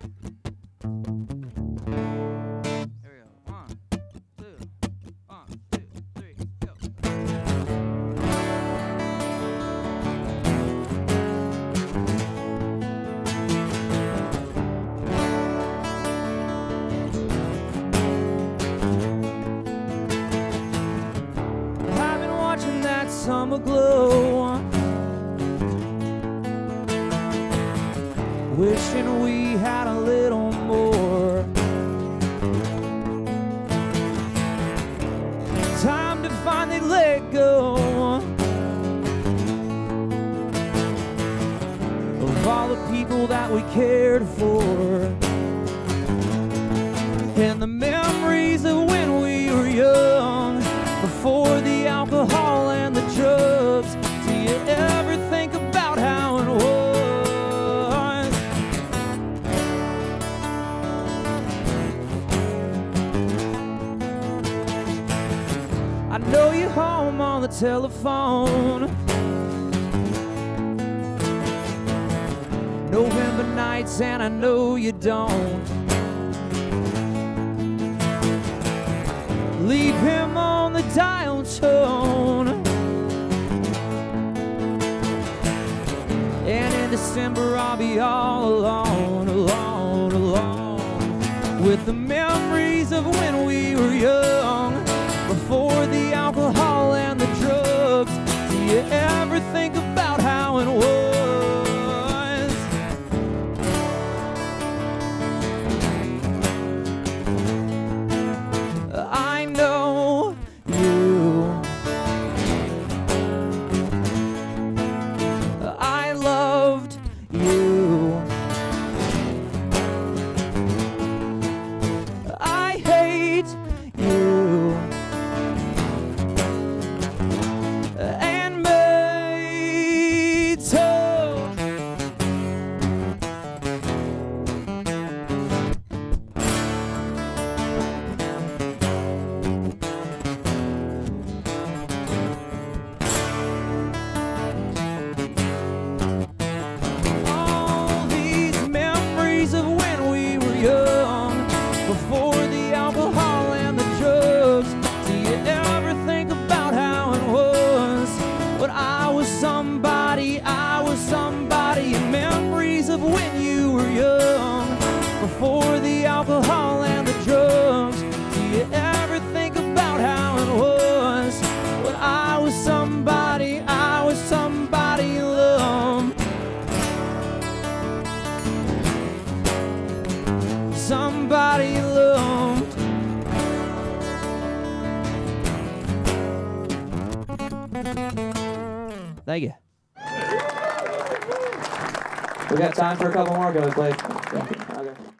Here we go. 1, 2, 1, 2, 3, go. I've been watching that summer glow, wishing we had a little more time to finally let go of all the people that we cared for, and the memories of when we were young, before the alcohol and the drugs. Do you ever think about how it was? I know you're home on the telephone, November nights, and I know you don't leave him on the dial tone. And in December I'll be all alone, alone, alone, with the memories of when we were young, before the alcohol and the drugs. Do you ever think about how it was? I know you. I loved you. I hate you. And me too. All these memories of when we were young, before the alcohol and the drugs. Do you ever think about how it was? But I was somebody, and memories of when you were young, before the alcohol and the drugs. Do you ever think about how it was? But I was somebody loved. Somebody loved. Thank you. We got time for a couple more. Go, Blake. Okay.